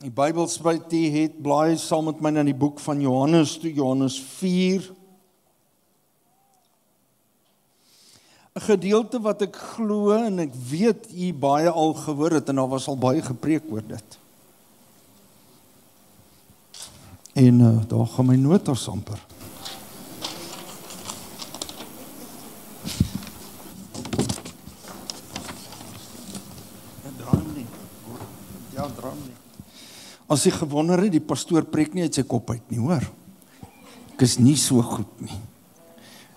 Die Bybelspuitie het blaai saam met my na die boek van Johannes toe, Johannes 4. 'n Gedeelte wat ek glo en ek weet u baie al gehoor het en daar was al baie gepreek oor dit. En daar gaan my notas amper. Ja, draai nie. As jy gewonder het, die pastoor preek nie uit sy kop uit nie, hoor. Ek is nie so goed nie.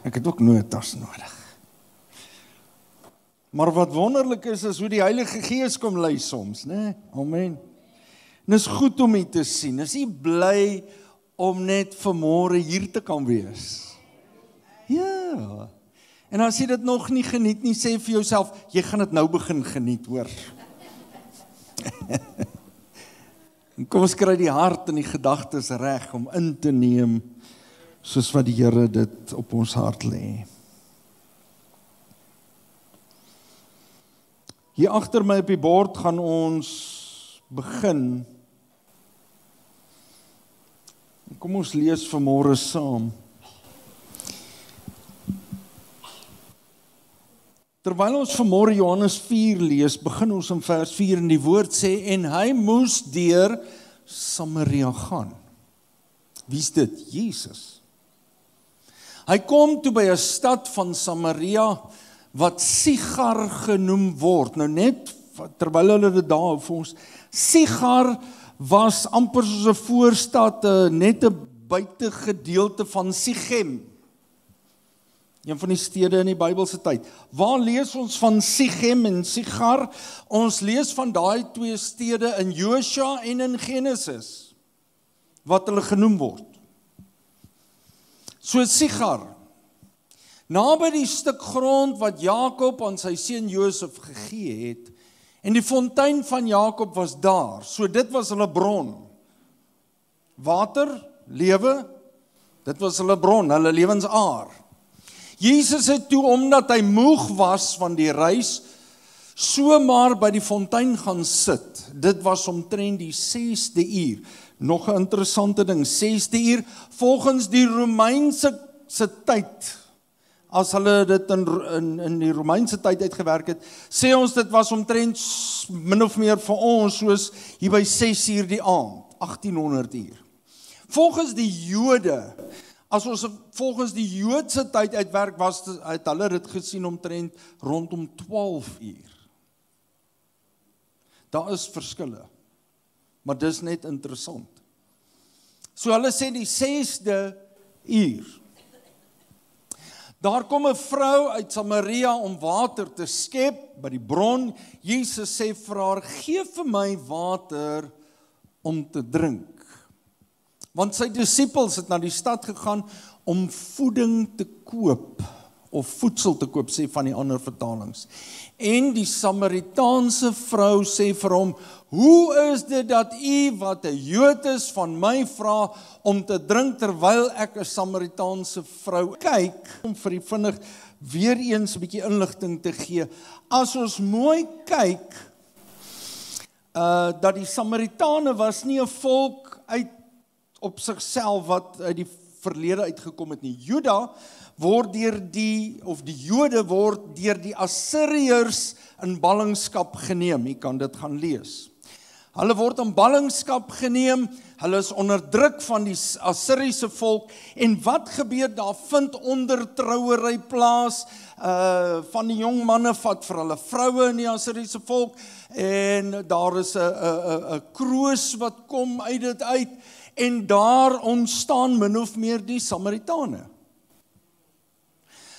Ek het ook notas nodig. Maar wat wonderlik is hoe die Heilige Gees kom lei soms, né? Amen. En is goed om u te sien. Is u bly om net vanmôre hier te kan wees? Ja. En as jy dit nog nie geniet nie, sê vir jouself, jy gaan dit nou begin geniet, hoor. En kom ons kry die hart en die gedagtes reg om in te neem, soos wat die Here dit op ons hart lê. Hier agter my op die bord gaan ons begin. Kom ons lees vanmôre saam. Terwyl ons vanmôre Johannes 4 lees, begin ons in vers 4 en die woord sê, en hy moes deur Samaria gaan. Wie is dit? Jesus. Hy kom toe by 'n stad van Samaria, wat Sigar genoem word. Nou net, terwyl hulle dit daar vir ons, Sigar was amper soos 'n voorstad, net 'n buitegedeelte van Sichem. Een van die stede in die Bybelse tyd. Waar lees ons van Sichem en Sigar? Ons lees van daai twee stede in Josua en in Genesis, wat hulle genoem word. So Sigar, naby die stuk grond wat Jakob aan sy seun Josef gegee het, en die fontein van Jakob was daar, so dit was hulle bron. Water, lewe, dit was hulle bron, hulle lewensaar. Jesus het toe, omdat hy moeg was van die reis, so maar by die fontein gaan sit. Dit was omtrent die 6de uur. Nog 'n interessante ding, 6de uur, volgens die Romeinse tyd, as hulle dit in die Romeinse tyd uitgewerk het, sê ons dit was omtrent min of meer vir ons, soos hier by 6 uur die aand, 1800 uur. Volgens die Jode, as ons volgens die Joodse tyd uitwerk was, het hulle dit gesien omtrent rondom 12 uur. Daar is verskille, maar dis net interessant. So hulle sê die 6de uur. Daar kom 'n vrou uit Samaria om water te skep by die bron. Jesus sê vir haar, gee vir my water om te drink. Want sy disippels het na die stad gegaan om voeding te koop, of voedsel te koop, sê van die ander vertalings. En die Samaritaanse vrou sê vir hom, hoe is dit dat u wat 'n Jood is van my vra om te drink terwyl ek 'n Samaritaanse vrou kyk, om vir die vinnig weer eens 'n bietjie inligting te gee. As ons mooi kyk, dat die Samaritane was nie 'n volk op sigself wat uit die verlede uitgekom het nie. Juda word die Jode word deur die Assiriërs in ballingskap geneem. Jy kan dit gaan lees. Hulle word in ballingskap geneem, hulle is onderdruk van die Assiriese volk, en wat gebeur? Daar vind ondertrouery plaas, van die jong manne vat vir hulle vroue in die Assiriese volk, en daar is 'n kroos wat kom uit dit uit, en daar ontstaan min of meer die Samaritane.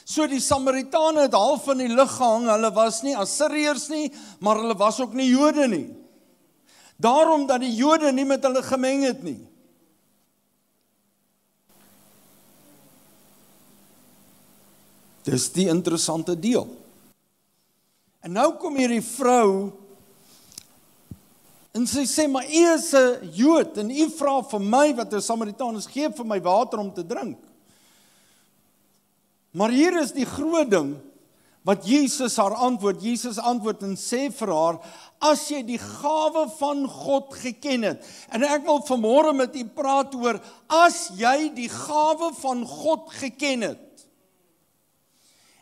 So die Samaritane het half in die lug gehang, hulle was nie Assiriërs nie, maar hulle was ook nie Jode nie. Daarom dat die Jode nie met hulle gemeng het nie. Dis die interessante deel. En nou kom hierdie vrou, en sy sê, maar u is 'n Jood, en u vra vir my, wat 'n Samaritaan is, gee vir my water om te drink. Maar hier is die groot ding, wat Jesus haar antwoord. Jesus antwoord en sê vir haar, as jy die gawe van God geken het, en ek wil vanmôre met u praat oor, as jy die gawe van God geken het,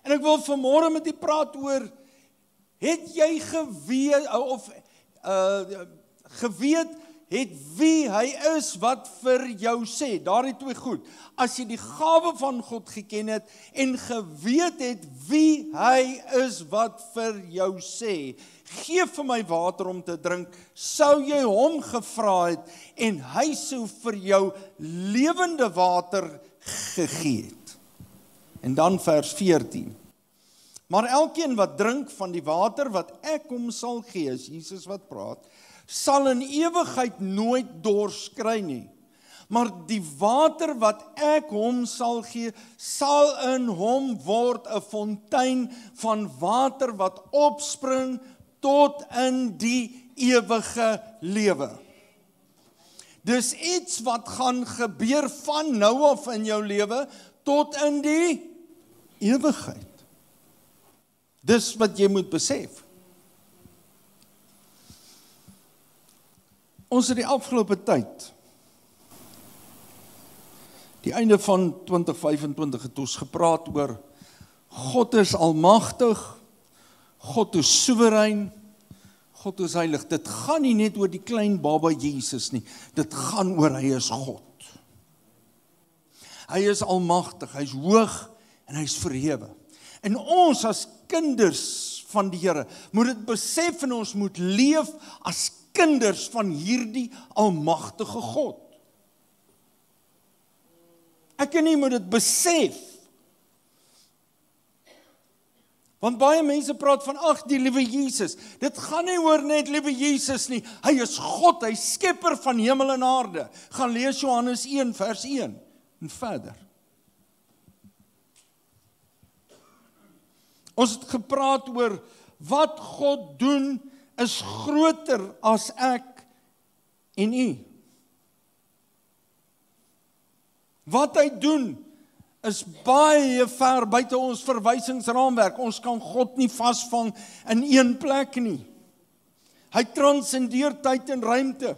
en ek wil vanmôre met u praat oor, het jy geweet het wie hy is wat vir jou sê, daardie twee goed, as jy die gawe van God geken het, en geweet het wie hy is wat vir jou sê, gee vir my water om te drink, sou jy hom gevra het, en hy sou vir jou lewende water gegee het. En dan vers 14, maar elkeen wat drink van die water wat ek hom sal gee, is Jesus wat praat, sal in ewigheid nooit dors kry nie. Maar die water wat ek hom sal gee, sal in hom word 'n fontein van water wat opspring tot in die ewige lewe. Dis iets wat gaan gebeur van nou af in jou lewe tot in die ewigheid. Dis wat jy moet besef. Ons het die afgelope tyd, die einde van 2025 het ons gepraat oor, God is almagtig, God is soewerein, God is heilig. Dit gaan nie net oor die klein baba Jesus nie, dit gaan oor hy is God. Hy is almagtig, hy is hoog en hy is verhewe. En ons as kinders van die Here moet dit besef en ons moet leef as kinders van hierdie almagtige God. Ek en jy moet dit besef. Want baie mense praat van, ag, die liewe Jesus. Dit gaan nie oor net liewe Jesus nie. Hy is God, hy is skepper van hemel en aarde. Gaan lees Johannes 1 vers 1 en verder. Ons het gepraat oor wat God doen is groter as ek en u. Wat hy doen is baie ver buite ons verwysingsraamwerk. Ons kan God nie vasvang in een plek nie. Hy transcendeer tyd en ruimte.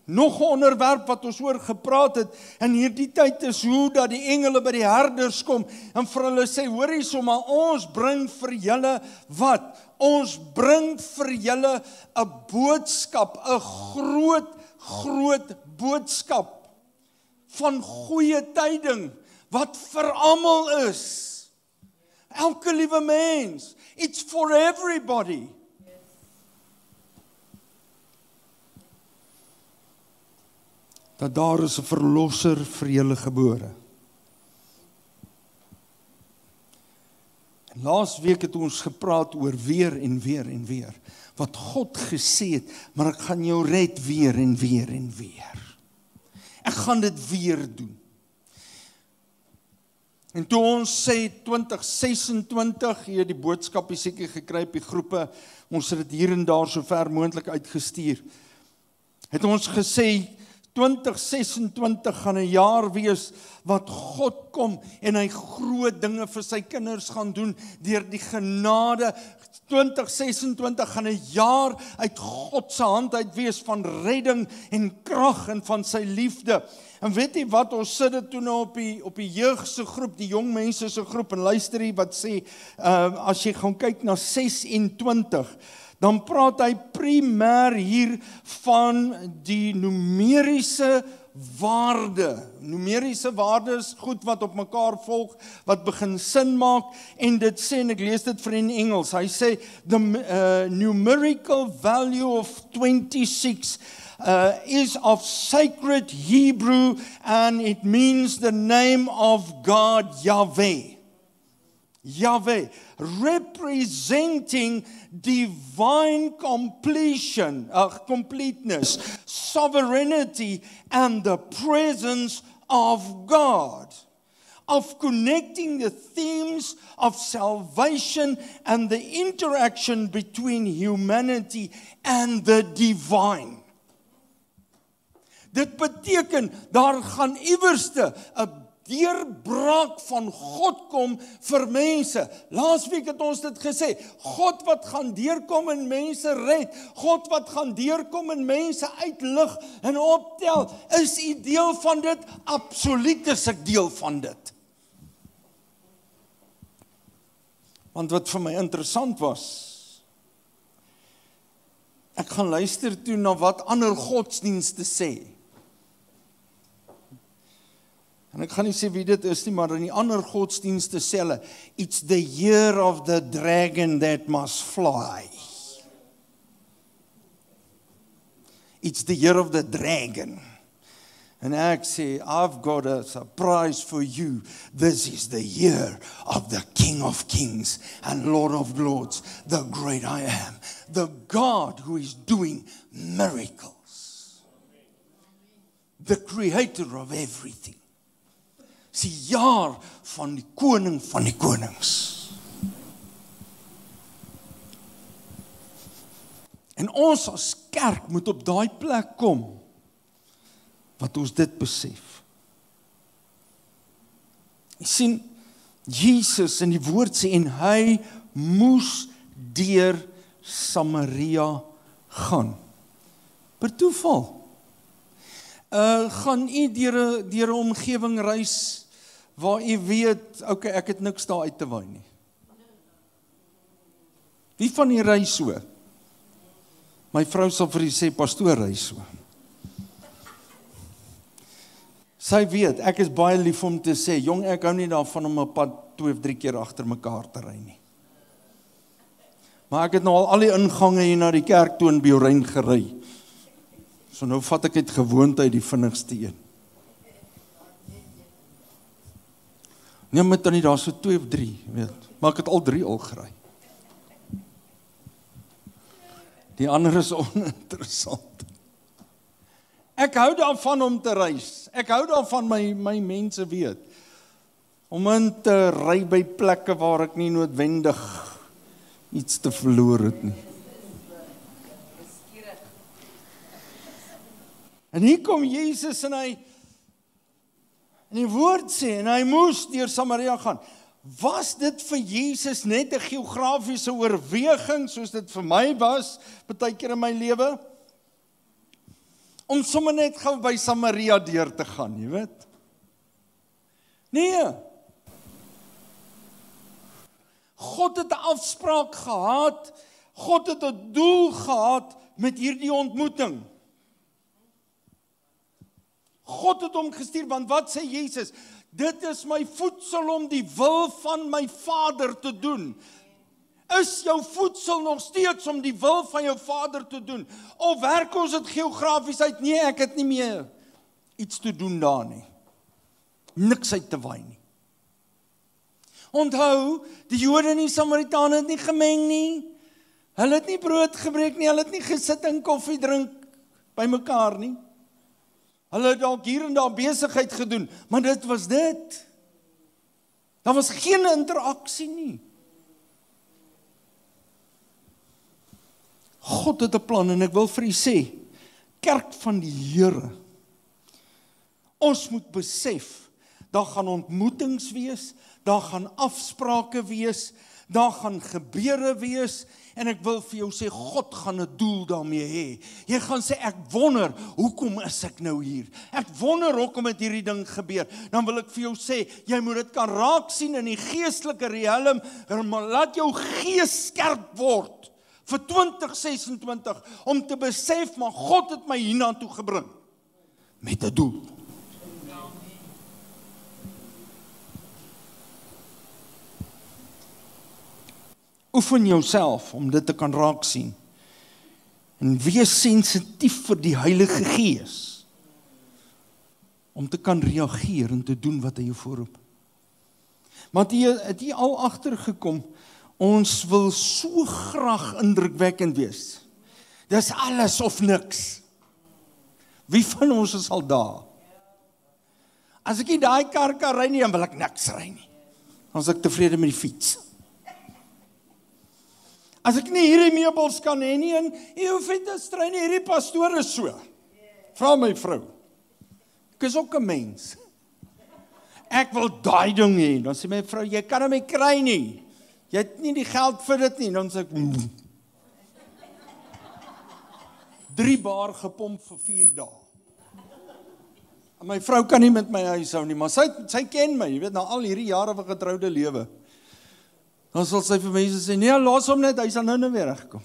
Nog 'n onderwerp wat ons oor gepraat het in hierdie tyd is hoe dat die engele by die herders kom en vir hulle sê, hoor hierso, maar ons bring vir julle wat? Ons bring vir julle 'n boodskap, 'n groot boodskap van goeie tyding wat vir almal is. Elke liewe mens. It's for everybody. Dat daar is 'n verlosser vir julle gebore. En laas week het ons gepraat oor weer en weer en weer. Wat God gesê het, maar ek gaan jou red weer en weer en weer. Ek gaan dit weer doen. En toe ons sê 2026, jy het die boodskapie seker gekry op die groepe, ons het dit hier en daar so ver moontlik uitgestuur, het ons gesê, 2026 gaan 'n jaar wees wat God kom en hy groot dinge vir sy kinders gaan doen deur die genade. 2026 gaan 'n jaar uit God se hand uit wees van redding en krag en van sy liefde. En weet jy wat, ons sit dit toe nou op die jeug se groep, die jong mense se groep, en luister hier wat sê, as jy gaan kyk na 26, dan praat hy primêr hier van die numeriese waarde. Numeriese waarde is goed wat op mekaar volg, wat begin sin maak, en dit sê, en ek lees dit vir in Engels, hy sê, the numerical value of 26 is of sacred Hebrew, and it means the name of God, Yahweh. Yahweh, representing divine completeness, sovereignty, and the presence of God, of connecting the themes of salvation and the interaction between humanity and the divine. Dit beteken, daar gaan iewerste 'n deurbraak van God kom vir mense. Laasweek het ons dit gesê, God wat gaan deurkom en mense red, God wat gaan deurkom en mense uitlig en optel, is u deel van dit? Absoluut is ek deel van dit. Want wat vir my interessant was, ek gaan luister toe na wat ander godsdienste sê. En ek gaan nie sê wie dit is nie, maar in die ander godsdienste sê hulle, it's the year of the dragon that must fly. It's the year of the dragon. En ek sê, I've got a surprise for you. This is the year of the King of Kings and Lord of Lords, the great I am, the God who is doing miracles, the creator of everything. Dis die jaar van die koning van die konings. En ons as kerk moet op daai plek kom, wat ons dit besef. Jy sien, Jesus in die woord sê, en hy moes deur Samaria gaan. Per toeval. Gaan u deur 'n omgewing reis, waar u weet, okay, ek het niks daar uit te waai nie. Wie van u reis so? My vrou sal vir u sê, pastoor reis so. Sy weet, ek is baie lief om te sê, jong, ek hou nie daarvan om 'n pad 2 of 3 keer agter mekaar te ry nie. Maar ek het nou al die ingange hier na die kerk toe in Biorein gery. So nou vat ek uit gewoonte die vinnigste een. Nee, met dan nie daar so 2 of 3, weet. Maar ek het al 3 al gery. Die ander is oninteressant. Ek hou daarvan om te reis. Ek hou daarvan my mense weet. Om in te ry by plekke waar ek nie noodwendig iets te verloor het nie. En hier kom Jesus en hy in die woord sê, en hy moes deur Samaria gaan. Was dit vir Jesus net 'n geografiese oorweging, soos dit vir my was, baie keer in my lewe? Om sommer net gou by Samaria deur te gaan, jy weet? Nee. God het 'n afspraak gehad, God het 'n doel gehad met hierdie ontmoeting. God het hom gestuur, want wat sê Jesus? Dit is my voedsel om die wil van my Vader te doen. Is jou voedsel nog steeds om die wil van jou Vader te doen? Of werk ons dit geografies uit? Nee, ek het nie meer iets te doen daar nie. Niks uit te waai nie. Onthou, die Jode en die Samaritane het nie gemeng nie. Hulle het nie brood gebreek nie, hulle het nie gesit en koffie drink by mekaar nie. Hulle het dalk hier en daar besigheid gedoen, maar dit was dit. Daar was geen interaksie nie. God het 'n plan en ek wil vir u sê, kerk van die Here, ons moet besef, daar gaan ontmoetings wees, daar gaan afsprake wees, daar gaan gebeure wees, en ek wil vir jou sê, God gaan 'n doel daarmee hê. Jy gaan sê, ek wonder, hoekom is ek nou hier? Ek wonder, hoekom het hierdie ding gebeur? Dan wil ek vir jou sê, jy moet dit kan raak sien in die geestelike riem, maar laat jou gees skerp word, vir 2026, om te besef, maar God het my hiernatoe gebring, met 'n doel. Oefen jouself om dit te kan raak sien. En wees sensitief vir die Heilige Gees. Om te kan reageer en te doen wat hy jou voorroep. Maar het jy al agtergekom, ons wil so graag indrukwekkend wees. Dis alles of niks. Wie van ons is al daar? As ek nie daai kar kan ry nie, dan wil ek niks ry nie. Dan is ek tevrede met die fiets. As ek nie hierdie meubels kan hê nie, en jy hoef nie te stry nie, hierdie pastoor is so. Vra my vrou. Ek is ook 'n mens. ek wil daai ding hê. Dan sê my vrou, jy kan hom nie kry nie. Jy het nie die geld vir dit nie. Dan sê ek 3 bar gepomp vir 4 dae. En my vrou kan nie met my huis hou nie, maar sy ken my, jy weet, na al hierdie jare van getroude lewe. Dan sal sy vir mense sê, nee, los hom net, hy sal nou weer regkom.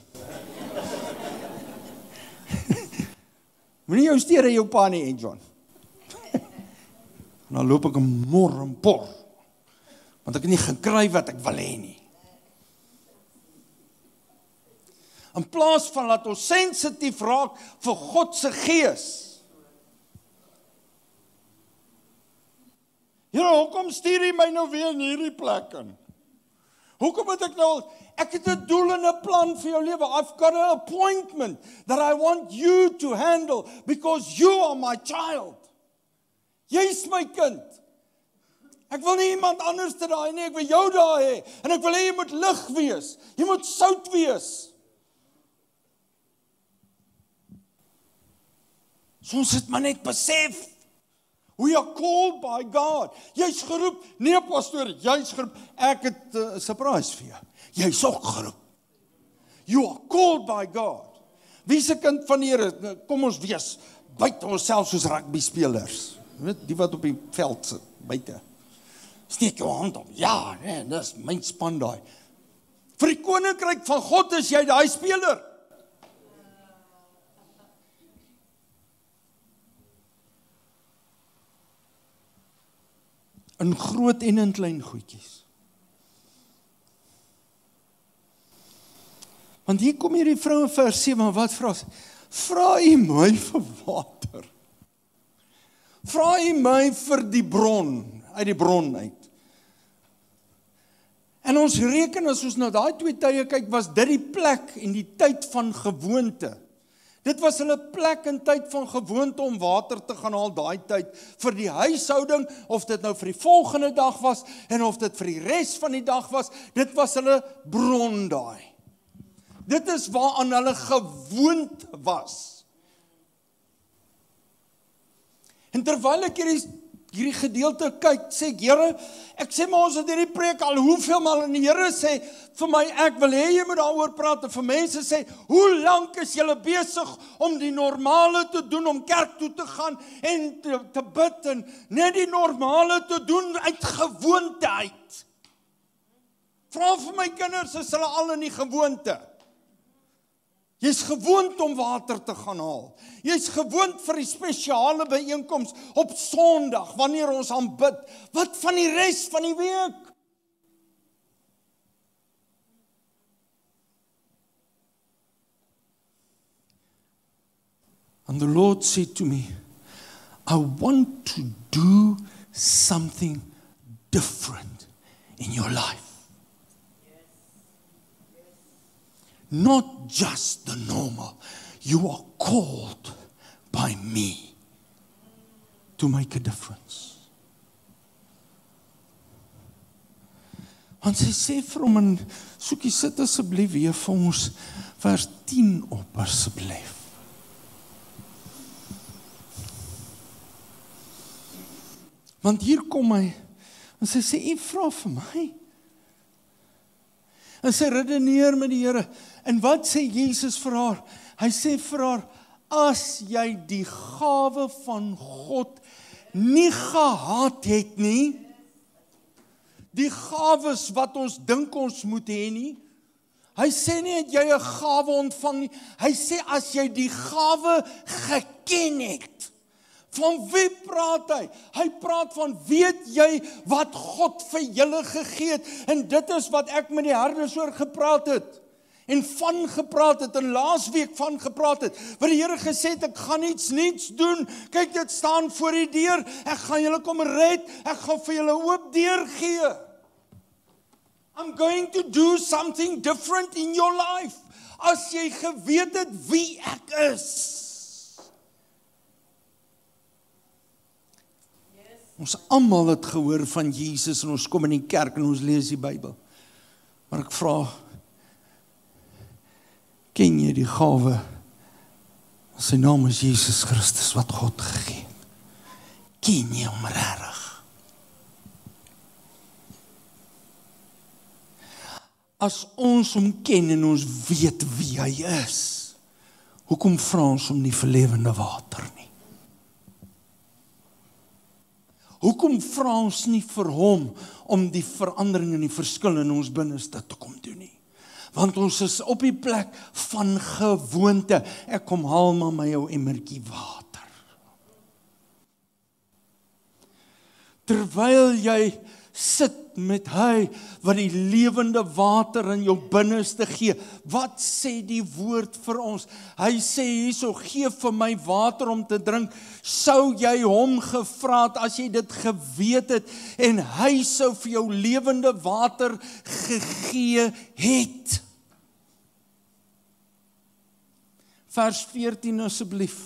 Moenie jou steur in jou pa nie, John. En dan loop ek 'n mor en por, want ek het nie gekry wat ek wil hê nie. In plaas van laat ons sensitief raak vir God se gees. Here, hoekom stuur jy my nou weer in hierdie plek in? Hoekom het ek het 'n doel en 'n plan vir jou lewe. I've got an appointment that I want you to handle because you are my child. Jy's my kind. Ek wil nie iemand anders te daai nie, ek wil jou daar hê. En ek wil hê jy moet lig wees. Jy moet sout wees. Soms het maar net besef. We are called by God. Jy's geroep, nee pastoor, jy's geroep. Ek het 'n surprise vir jou. Jy's ook geroep. You are called by God. Wie se kind van die Here? Kom ons wees buite onsself soos rugby spelers. Jy weet, die wat op die veld sit, buite. Steek jou hand op. Ja, nee, dis my span daai. Vir die koninkryk van God is jy daai speler. In groot en in klein goedjies. Want hier kom hierdie vrou in vers 7, wat vra sy? Vra jy my vir water? Vra jy my vir die bron, uit die bron uit? En ons reken as ons na daai 2 tye kyk, was dit die plek en die tyd van gewoonte. Dit was hulle plek en tyd van gewoonte om water te gaan haal daai tyd vir die huishouding, of dit nou vir die volgende dag was, en of dit vir die res van die dag was, dit was hulle bron daai. Dit is waaraan hulle gewoond was. En terwyl ek hierdie gedeelte kyk, sê ek, Here, ek sê maar ons het hierdie preek al hoeveel maal, en die Here sê vir my, ek wil hê jy moet daaroor praat, en vir mense sê, hoe lank is julle besig om die normale te doen, om kerk toe te gaan, en te bid, en net die normale te doen, uit gewoonte uit. Vra vir my kinders, is hulle al in die gewoonte. Jy's gewoond om water te gaan haal. Jy's gewoond vir die spesiale byeenkoms op Sondag, wanneer ons aanbid. Wat van die res van die week? And the Lord said to me, I want to do something different in your life. Not just the normal. You are called by me to make a difference. Want sy sê vir hom, en soekie sit asseblief weer vir ons vers 10 op asseblief. Want hier kom hy, en sy sê, jy vra vir my. En sy redeneer met die Here. En wat sê Jesus vir haar? Hy sê vir haar, as jy die gawe van God nie gehad het nie, die gawes wat ons dink ons moet hê nie, hy sê nie het jy 'n gawe ontvang nie, hy sê as jy die gawe geken het. Van wie praat hy? Hy praat van, weet jy wat God vir julle gegee het? En dit is wat ek met die herders oor gepraat het. En van gepraat het, en laasweek van gepraat het. Wat die Here gesê het, ek gaan iets niets doen. Kyk, dit staan voor die deur. Ek gaan julle kom red. Ek gaan vir julle oop deur gee. I'm going to do something different in your life. As jy geweet het wie ek is. Ons almal het gehoor van Jesus en ons kom in die kerk en ons lees die Bybel. Maar ek vra, ken jy die gawe? Sy naam is Jesus Christus wat God gegee het. Ken jy hom regtig? As ons hom ken en ons weet wie hy is, hoekom vra ons hom nie vir lewende water nie? Hoekom vra ons nie vir hom om die verandering en die verskil in ons binneste te kom doen nie? Want ons is op die plek van gewoonte. Ek kom haal maar my jou emmertjie water. Terwyl jy sit met hy wat die lewende water in jou binneste gee. Wat sê die woord vir ons? Hy sê hierso, gee vir my water om te drink. Sou jy hom gevra het as jy dit geweet het en hy sou vir jou lewende water gegee het. Vers 14 asseblief.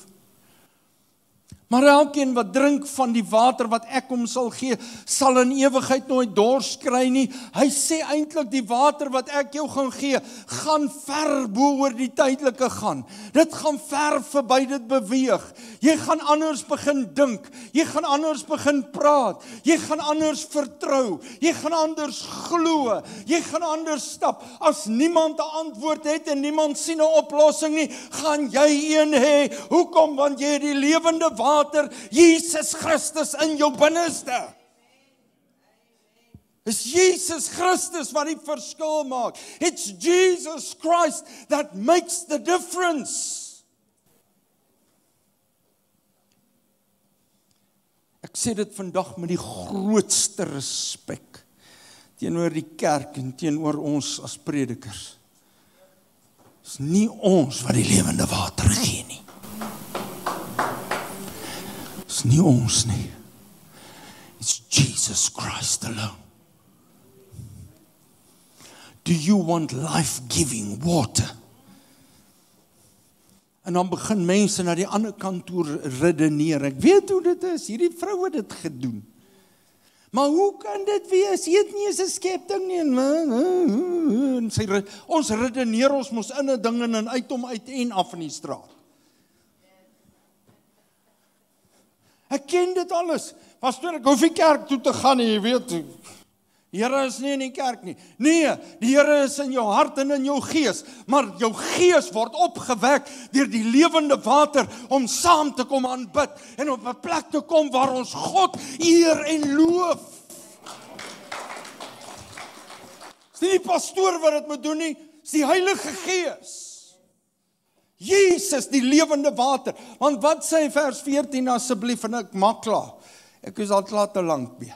Maar elkeen wat drink van die water wat ek hom sal gee, sal in ewigheid nooit dors kry nie. Hy sê eintlik die water wat ek jou gaan gee, gaan ver bo oor die tydelike gaan. Dit gaan ver verby dit beweeg. Jy gaan anders begin dink. Jy gaan anders begin praat. Jy gaan anders vertrou. Jy gaan anders glo. Jy gaan anders stap. As niemand 'n antwoord het en niemand sien 'n oplossing nie, gaan jy een hê. Hoekom? Want jy het die lewende water, Jesus Christus in jou binneste. Dis Jesus Christus wat die verskil maak. It's Jesus Christ that makes the difference. Ek sê dit vandag met die grootste respek teenoor die kerk en teenoor ons as predikers. Dis nie ons wat die lewende water gee nie. Dis nie ons nie. It's Jesus Christ alone. Do you want life-giving water? En dan begin mense na die ander kant toe redeneer. Ek weet hoe dit is. Hierdie vrou het dit gedoen. Maar hoe kan dit wees? Jy het nie eens 'n skepting nie. En ons redeneer ons mos in 'n ding en uit hom uit en af in die straat. Ek ken dit alles. Pastoor, ek hoef nie kerk toe te gaan nie, jy weet. Die Here is nie in die kerk nie. Nee, die Here is in jou hart en in jou gees. Maar jou gees word opgewek deur die lewende water om saam te kom aanbid en op 'n plek te kom waar ons God eer en loof. Dis nie die pastoor wat dit moet doen nie, dis die Heilige Gees. Jesus, die lewende water. Want wat sê vers 14 asseblief, en ek maak klaar. Ek is al klaar te lank mee.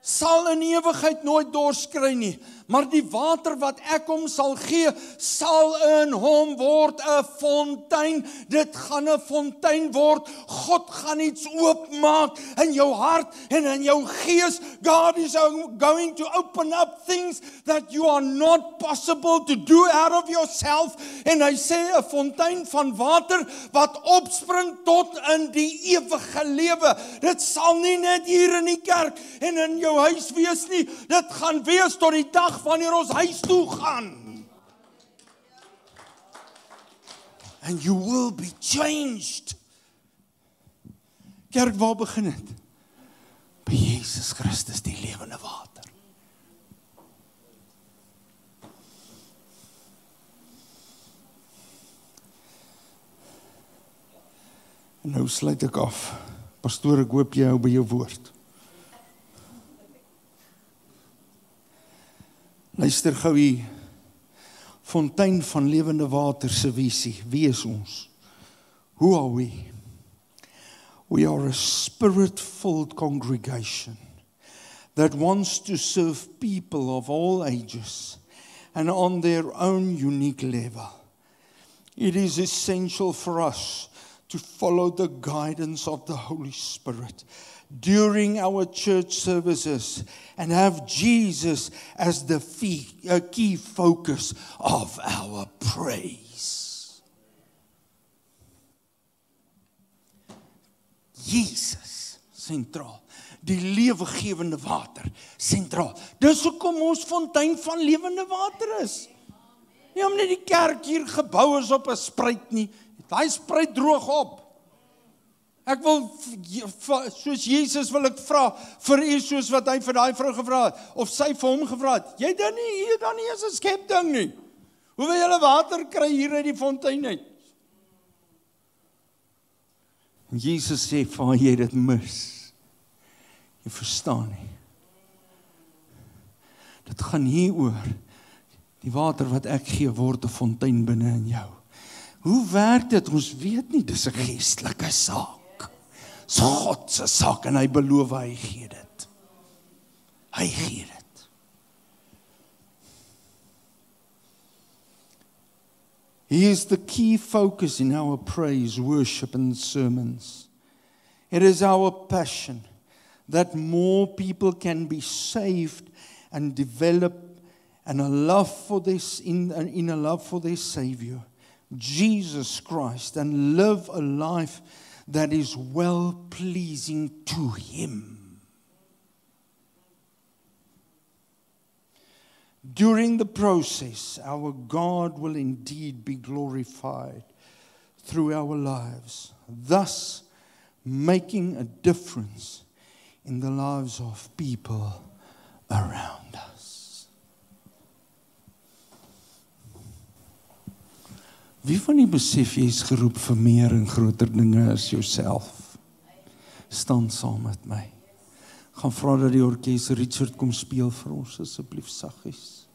Sal in ewigheid nooit dors kry nie, maar die water wat ek hom sal gee, sal in hom word 'n fontein. Dit gaan 'n fontein word. God gaan iets oopmaak in jou hart en in jou gees. God is going to open up things that you are not possible to do out of yourself. En hy sê 'n fontein van water wat opspring tot in die ewige lewe. Dit sal nie net hier in die kerk en in jou huis wees nie. Dit gaan wees tot die dag wanneer ons huis toe gaan. And you will be changed. Kerk, waar begin het? By Jesus Christus, die lewende water. En nou sluit ek af. Pastoor, ek hoop jy hou by jou woord. Luister gou hier, fontein van lewende water se visie. Wie is ons? Who are we? We are a spirit-filled congregation that wants to serve people of all ages and on their own unique level. It is essential for us to follow the guidance of the Holy Spirit during our church services and have Jesus as the key focus of our praise. Jesus, sentraal. Die lewegewende water, sentraal. Dis hoekom ons fontein van lewende water is. Nie omdat die kerk hier gebou is op 'n spruit nie. Daai spruit droog op. Ek wil, soos Jesus wil ek vra, vir u soos wat hy vir daai vrou gevra het, of sy vir hom gevra het, jy dan nie, hier dan nie is 'n skepding nie. Hoe wil julle water kry hier uit die fontein uit? En Jesus sê, van jy dit mis. Jy verstaan nie. Dit gaan hier oor, die water wat ek gee word 'n fontein binne in jou. Hoe werk dit? Ons weet nie, dis 'n geestelike saak. Dis God se saak en hy beloof hy gee dit. Hy gee dit. He is the key focus in our praise, worship and sermons. It is our passion that more people can be saved and develop and a love for this in a love for their Savior, Jesus Christ, and live a life that is well-pleasing to Him. During the process, our God will indeed be glorified through our lives, thus making a difference in the lives of people around us. Wie van u besef jy is geroep vir meer en groter dinge as jouself? Staan saam met my. Gaan vra dat die orkes Richard kom speel vir ons asseblief saggies.